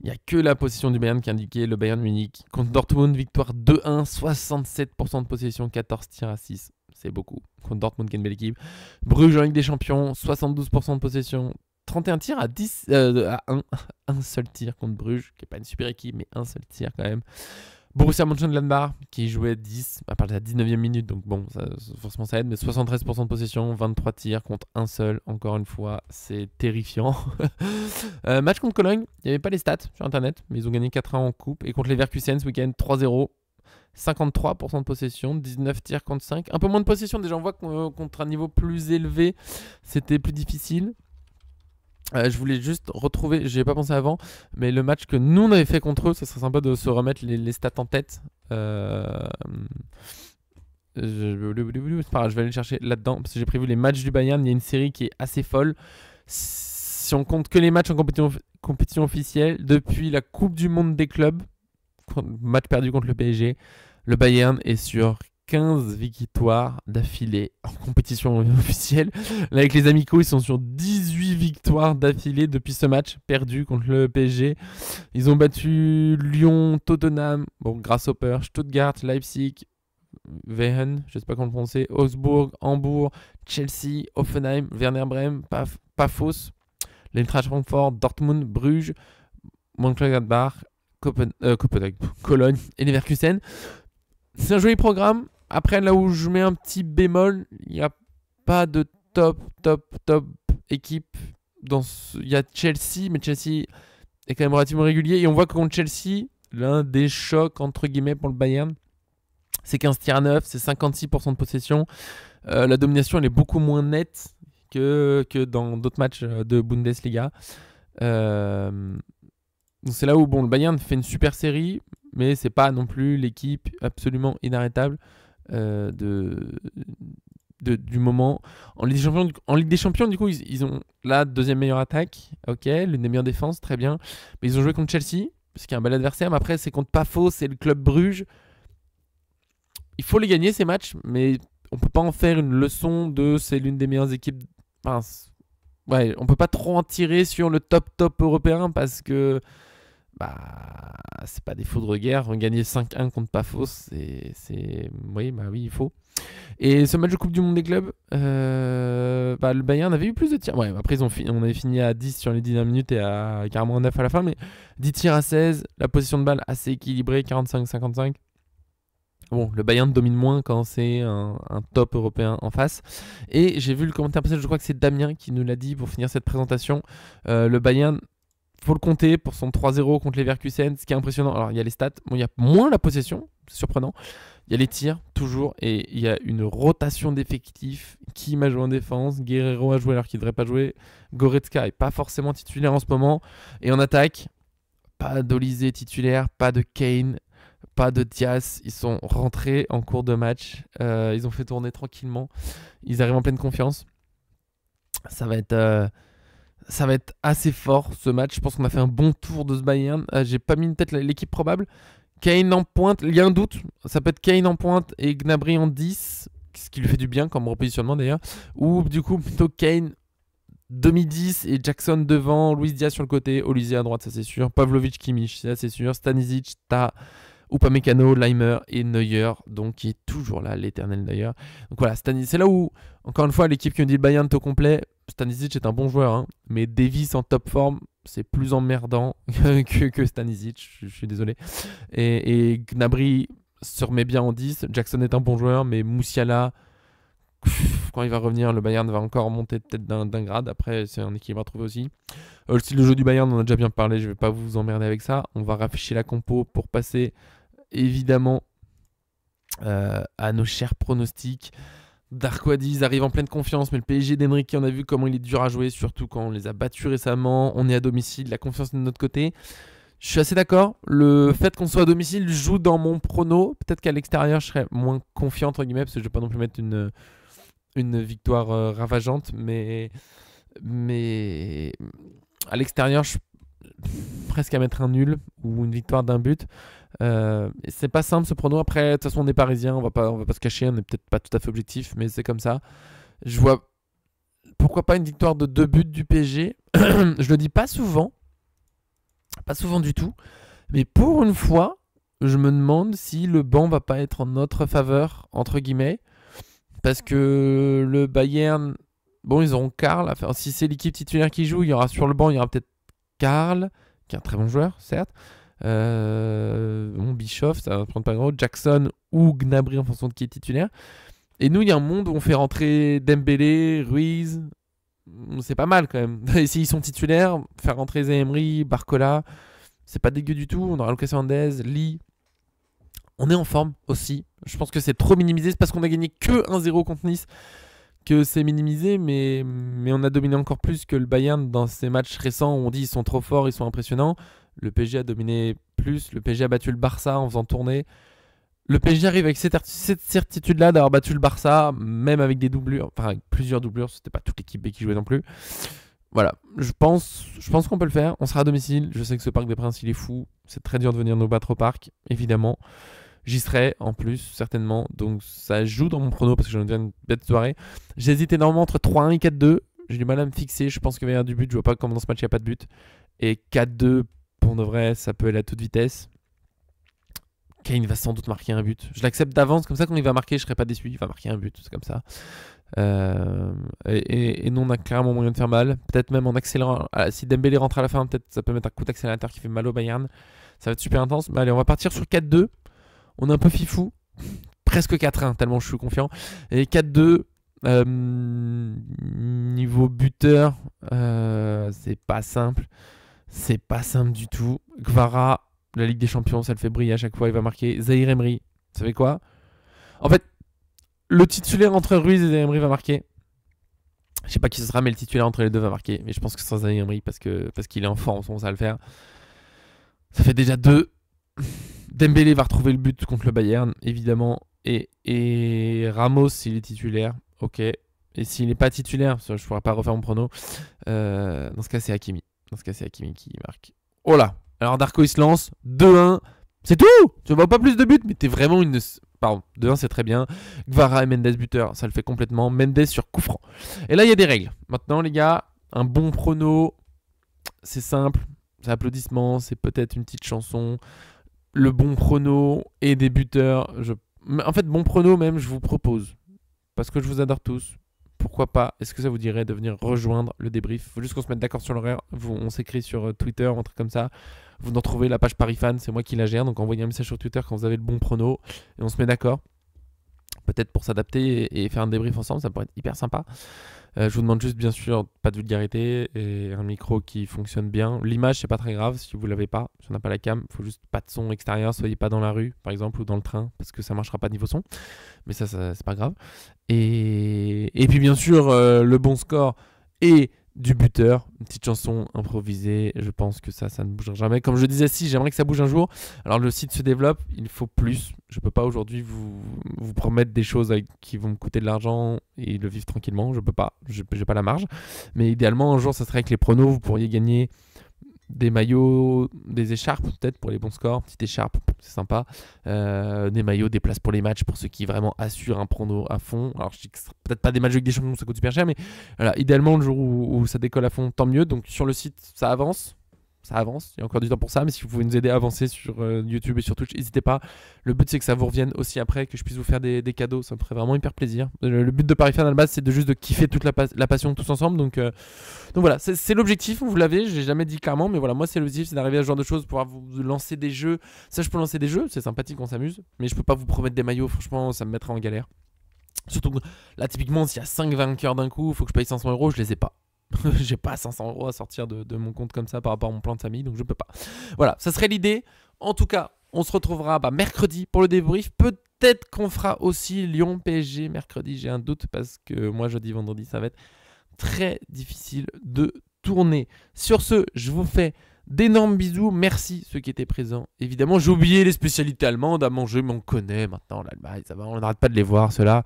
Il n'y a que la position du Bayern qui indiquait le Bayern Munich. Contre Dortmund, victoire 2-1, 67% de possession, 14 tirs à 6. C'est beaucoup. Contre Dortmund, qui est une belle équipe. Bruges en Ligue des Champions, 72% de possession, 31 tirs à 10, à 1. Un seul tir contre Bruges, qui n'est pas une super équipe, mais un seul tir quand même. Borussia Mönchengladbach, qui jouait 10, à partir de la 19e minute, donc bon, forcément ça aide, mais 73% de possession, 23 tirs contre un seul, encore une fois, c'est terrifiant. Match contre Cologne, il n'y avait pas les stats sur internet, mais ils ont gagné 4-1 en coupe, et contre Leverkusen ce week-end, 3-0. 53% de possession, 19 tirs contre 5. Un peu moins de possession, déjà on voit que contre un niveau plus élevé, c'était plus difficile. Je voulais juste retrouver, j'y ai pas pensé avant, mais le match que nous on avait fait contre eux, ça serait sympa de se remettre les stats en tête. C'est pas grave, je vais aller le chercher là-dedans, parce que j'ai prévu les matchs du Bayern, il y a une série qui est assez folle. Si on compte que les matchs en compétition officielle, depuis la Coupe du Monde des clubs, match perdu contre le PSG, le Bayern est sur 15 victoires d'affilée en compétition officielle. Là, avec les amicaux, ils sont sur 18 victoires d'affilée depuis ce match perdu contre le PSG. Ils ont battu Lyon, Tottenham, Grasshopper, Stuttgart, Leipzig, Wehen, je ne sais pas comment le prononcer, Augsbourg, Hambourg, Chelsea, Hoffenheim, Werder Bremen, Pafos, l'Eintracht Francfort, Dortmund, Bruges, Mönchengladbach, Copenhague, Cologne et Leverkusen. C'est un joli programme. Après, là où je mets un petit bémol, il n'y a pas de top équipe. Il y a Chelsea, mais Chelsea est quand même relativement régulier. Et on voit que contre Chelsea, l'un des chocs, entre guillemets, pour le Bayern, c'est 15 tirs à 9, c'est 56% de possession. La domination, elle est beaucoup moins nette que dans d'autres matchs de Bundesliga. Donc c'est là où le Bayern fait une super série, mais c'est pas non plus l'équipe absolument inarrêtable du moment. En Ligue des Champions, du coup, ils ont la deuxième meilleure attaque, ok, l'une des meilleures défenses, très bien. Mais ils ont joué contre Chelsea, ce qui est un bel adversaire. Mais après, c'est contre Pafos, c'est le Club Bruges. Il faut les gagner ces matchs, mais on peut pas en faire une leçon de c'est l'une des meilleures équipes. Enfin, ouais, on peut pas trop en tirer sur le top européen parce que c'est pas des foudres de guerre. Gagner 5-1 contre Pafos, oui, il faut. Et ce match de Coupe du Monde des clubs, le Bayern avait eu plus de tirs. Ouais, après, on avait fini à 10 sur les 10 dernières minutes et à carrément 9 à la fin, mais 10 tirs à 16, la position de balle assez équilibrée, 45-55. Bon, le Bayern domine moins quand c'est un top européen en face. Et j'ai vu le commentaire passé, je crois que c'est Damien qui nous l'a dit pour finir cette présentation. Le Bayern, faut le compter pour son 3-0 contre Leverkusen, ce qui est impressionnant. Alors, il y a les stats, il y a moins la possession, c'est surprenant. Il y a les tirs, toujours, et il y a une rotation d'effectifs. Qui m'a joué en défense, Guerrero a joué alors qu'il ne devrait pas jouer. Goretzka n'est pas forcément titulaire en ce moment. Et en attaque, pas d'Olise titulaire, pas de Kane, pas de Diaz. Ils sont rentrés en cours de match. Ils ont fait tourner tranquillement. Ils arrivent en pleine confiance. Ça va être Ça va être assez fort ce match. Je pense qu'on a fait un bon tour de ce Bayern. J'ai pas mis une tête l'équipe probable. Kane en pointe, il y a un doute. Ça peut être Kane en pointe et Gnabry en 10, ce qui lui fait du bien comme repositionnement d'ailleurs. Ou du coup plutôt Kane demi-10 et Jackson devant, Luis Diaz sur le côté, Olysée à droite, ça c'est sûr. Pavlovic, Kimmich, ça c'est sûr. Stanisic, Ta, Upamecano, Leimer et Neuer, donc qui est toujours là, l'éternel Neuer. Donc voilà, c'est là où, encore une fois, l'équipe qui me dit le Bayern est au complet. Stanisic est un bon joueur, hein, mais Davis en top forme, c'est plus emmerdant que Stanisic, je suis désolé. Et Gnabry se remet bien en 10. Jackson est un bon joueur, mais Moussiala, quand il va revenir, le Bayern va encore monter peut-être d'un grade. Après, c'est un équilibre à trouver aussi. Le style de jeu du Bayern, on en a déjà bien parlé, je ne vais pas vous emmerder avec ça. On va rafraîchir la compo pour passer évidemment à nos chers pronostics. Darquadiz arrive en pleine confiance, mais le PSG d'Enrique, on a vu comment il est dur à jouer, surtout quand on les a battus récemment. On est à domicile, la confiance est de notre côté. Je suis assez d'accord. Le fait qu'on soit à domicile joue dans mon prono. Peut-être qu'à l'extérieur, je serais moins confiant, entre guillemets, parce que je ne vais pas non plus mettre une victoire ravageante. Mais à l'extérieur, je suis presque à mettre un nul ou une victoire d'un but. C'est pas simple ce prono. Après, de toute façon, on est parisien, on va pas se cacher, on n'est peut-être pas tout à fait objectif, mais c'est comme ça. Je vois pourquoi pas une victoire de 2 buts du PSG. Je le dis pas souvent du tout, mais pour une fois, je me demande si le banc va pas être en notre faveur, entre guillemets, parce que le Bayern, bon, ils auront Karl. Enfin, si c'est l'équipe titulaire qui joue, il y aura sur le banc, il y aura peut-être Karl, qui est un très bon joueur, certes. Bischoff, ça va prendre pas gros. Jackson ou Gnabry en fonction de qui est titulaire. Et nous, il y a un monde où on fait rentrer Dembélé, Ruiz. C'est pas mal quand même. Et s'ils sont titulaires, faire rentrer Zaïre, Barcola, c'est pas dégueu du tout. On aura Lucas Hernandez, Lee. On est en forme aussi. Je pense que c'est trop minimisé. C'est parce qu'on a gagné que 1-0 contre Nice que c'est minimisé, mais on a dominé encore plus que le Bayern dans ces matchs récents où on dit ils sont trop forts, ils sont impressionnants. Le PSG a dominé plus, le PSG a battu le Barça en faisant tourner. Le PSG arrive avec cette certitude-là d'avoir battu le Barça, même avec des doublures, enfin avec plusieurs doublures, c'était pas toute l'équipe B qui jouait non plus. Voilà, je pense qu'on peut le faire, on sera à domicile, je sais que ce Parc des Princes il est fou, c'est très dur de venir nous battre au parc, évidemment. J'y serai en plus, certainement. Donc ça joue dans mon prono parce que j'en ai une bête soirée. J'hésite énormément entre 3-1 et 4-2. J'ai du mal à me fixer. Je pense qu'il va y avoir du but. Je vois pas comment dans ce match il n'y a pas de but. Et 4-2, pour de vrai, ça peut aller à toute vitesse. Kane va sans doute marquer un but. Je l'accepte d'avance. Comme ça, quand il va marquer, je serai pas déçu. Il va marquer un but. C'est comme ça. Et nous, on a clairement moyen de faire mal. Peut-être même en accélérant. Si Dembélé rentre à la fin, peut-être ça peut mettre un coup d'accélérateur qui fait mal au Bayern. Ça va être super intense. Mais allez, on va partir sur 4-2. On est un peu fifou, presque 4-1, tellement je suis confiant. Et 4-2, niveau buteur, c'est pas simple. C'est pas simple du tout. Kvara, la Ligue des Champions, ça le fait briller à chaque fois, il va marquer. Zaïre Emery, vous savez quoi? En fait, le titulaire entre Ruiz et Zaïre Emery va marquer. Je sais pas qui ce sera, mais le titulaire entre les deux va marquer. Mais je pense que ce sera Zaïre Emery parce qu'il est en forme, ça va le faire. Ça fait déjà 2. Dembélé va retrouver le but contre le Bayern, évidemment. Et Ramos, s'il est titulaire, ok. Et s'il n'est pas titulaire, je ne pourrais pas refaire mon prono. Dans ce cas, c'est Hakimi. Dans ce cas, c'est Hakimi qui marque. Oh là! Alors, Darko, il se lance. 2-1. C'est tout! Tu ne vois pas plus de buts, mais t'es vraiment une. Pardon, 2-1, c'est très bien. Kvara et Mendes buteur, ça le fait complètement. Mendes sur coup franc. Et là, il y a des règles. Maintenant, les gars, un bon prono, c'est simple. C'est applaudissements, c'est peut-être une petite chanson. Le bon prono et des buteurs. En fait, bon prono même, je vous propose. Parce que je vous adore tous. Pourquoi pas? Est-ce que ça vous dirait de venir rejoindre le débrief? Faut juste qu'on se mette d'accord sur l'horaire. On s'écrit sur Twitter, un truc comme ça. Vous en trouvez la page Paris Fan, c'est moi qui la gère. Donc envoyez un message sur Twitter quand vous avez le bon prono. Et on se met d'accord. Peut-être pour s'adapter et faire un débrief ensemble, ça pourrait être hyper sympa. Je vous demande juste, bien sûr, pas de vulgarité et un micro qui fonctionne bien. L'image, c'est pas très grave si vous l'avez pas. Si on n'a pas la cam, il faut juste pas de son extérieur. Soyez pas dans la rue, par exemple, ou dans le train, parce que ça marchera pas niveau son. Mais ça c'est pas grave. Et puis, bien sûr, le bon score et du buteur, une petite chanson improvisée. Je pense que ça ne bougera jamais. Comme je disais, si j'aimerais que ça bouge un jour. Alors le site se développe, il faut plus. Je peux pas aujourd'hui vous promettre des choses qui vont me coûter de l'argent et le vivre tranquillement. Je peux pas, j'ai pas la marge. Mais idéalement, un jour, ça serait avec les pronos, vous pourriez gagner des maillots, des écharpes peut-être pour les bons scores, petite écharpe, c'est sympa, des maillots, des places pour les matchs pour ceux qui vraiment assurent un prono à fond. Alors je dis que peut-être pas des matchs avec des champions, ça coûte super cher, mais voilà, idéalement le jour où ça décolle à fond, tant mieux. Donc sur le site, ça avance. Il y a encore du temps pour ça, mais si vous pouvez nous aider à avancer sur YouTube et sur Twitch, n'hésitez pas. Le but c'est que ça vous revienne aussi après, que je puisse vous faire des cadeaux, ça me ferait vraiment hyper plaisir. Le but de Paris Fan à la base, c'est juste de kiffer toute la passion tous ensemble, donc voilà, c'est l'objectif, vous l'avez, je l'ai jamais dit clairement, mais voilà, moi c'est l'objectif, c'est d'arriver à ce genre de choses, pouvoir vous lancer des jeux. Ça, je peux lancer des jeux, c'est sympathique, on s'amuse, mais je peux pas vous promettre des maillots, franchement, ça me mettrait en galère. Surtout que là, typiquement, s'il y a 5 vainqueurs d'un coup, il faut que je paye 500 €, je les ai pas. J'ai pas 500 € à sortir de mon compte comme ça par rapport à mon plan de famille, donc je peux pas. Voilà, ça serait l'idée. En tout cas, on se retrouvera mercredi pour le débrief. Peut-être qu'on fera aussi Lyon PSG mercredi, j'ai un doute parce que moi jeudi, vendredi, ça va être très difficile de tourner. Sur ce, je vous fais d'énormes bisous. Merci ceux qui étaient présents. Évidemment, j'ai oublié les spécialités allemandes à manger, mais on connaît maintenant l'Allemagne, ça va, on n'arrête pas de les voir, ceux-là.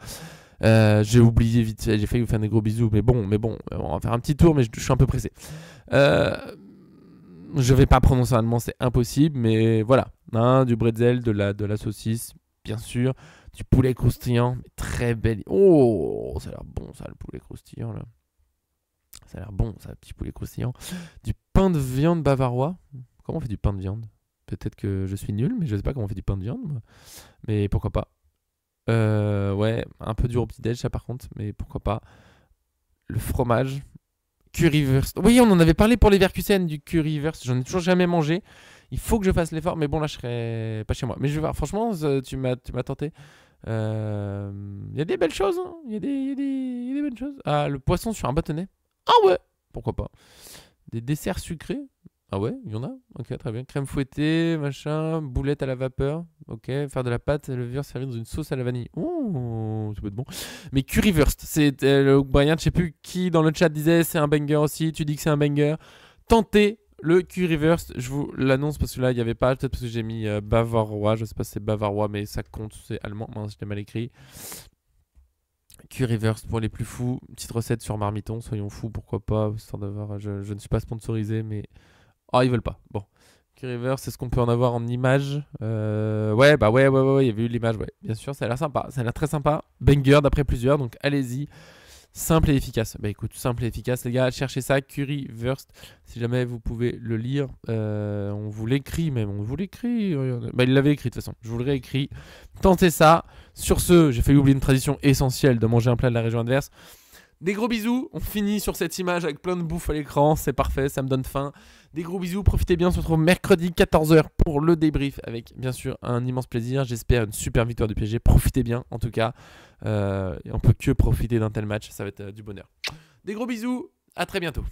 J'ai oublié vite fait, j'ai failli vous faire des gros bisous, mais bon, on va faire un petit tour, mais je suis un peu pressé. Je vais pas prononcer en allemand, c'est impossible, mais voilà, hein, du bretzel, de la saucisse, bien sûr, du poulet croustillant, mais très belle. Oh, ça a l'air bon ça, le poulet croustillant là. Ça a l'air bon ça, petit poulet croustillant. Du pain de viande bavarois. Comment on fait du pain de viande? Peut-être que je suis nul, mais je sais pas comment on fait du pain de viande, moi. Mais pourquoi pas. Ouais, un peu dur au petit-déj, ça par contre, mais pourquoi pas. Le fromage. Currywurst. Oui, on en avait parlé pour les Leverkusen du currywurst. J'en ai toujours jamais mangé. Il faut que je fasse l'effort, mais bon, là, je serai pas chez moi. Mais je vais voir. Franchement, tu m'as tenté. Il y a des belles choses. Hein. Il y a des belles choses. Ah, le poisson sur un bâtonnet. Ah ouais, pourquoi pas. Des desserts sucrés. Ah ouais, il y en a. Ok, très bien. Crème fouettée, machin, boulette à la vapeur. Ok, faire de la pâte à levure servie dans une sauce à la vanille. Oh, ça peut être bon. Mais currywurst, c'est le Brian, je sais plus qui dans le chat disait c'est un banger aussi. Tu dis que c'est un banger. Tentez le currywurst. Je vous l'annonce parce que là il n'y avait pas. Peut-être parce que j'ai mis bavarois. Je sais pas si c'est bavarois, mais ça compte. C'est allemand. Mince, je l'ai mal écrit. Currywurst pour les plus fous. Petite recette sur Marmiton. Soyons fous, pourquoi pas. Histoire d'avoir. Je ne suis pas sponsorisé, mais. Oh, ils veulent pas. Bon. Currywurst, c'est ce qu'on peut en avoir en image. Ouais, il y avait eu l'image, ouais. Bien sûr, ça a l'air sympa. Ça a l'air très sympa. Banger d'après plusieurs, donc allez-y. Simple et efficace. Bah écoute, simple et efficace, les gars. Cherchez ça, Currywurst. Si jamais vous pouvez le lire. On vous l'écrit même. On vous l'écrit. Bah, il l'avait écrit de toute façon. Je vous le réécris. Tentez ça. Sur ce, j'ai failli oublier une tradition essentielle de manger un plat de la région adverse. Des gros bisous, on finit sur cette image avec plein de bouffe à l'écran, c'est parfait, ça me donne faim. Des gros bisous, profitez bien, on se retrouve mercredi 14h pour le débrief avec bien sûr un immense plaisir. J'espère une super victoire du PSG, profitez bien en tout cas. Et on peut que profiter d'un tel match, ça va être du bonheur. Des gros bisous, à très bientôt.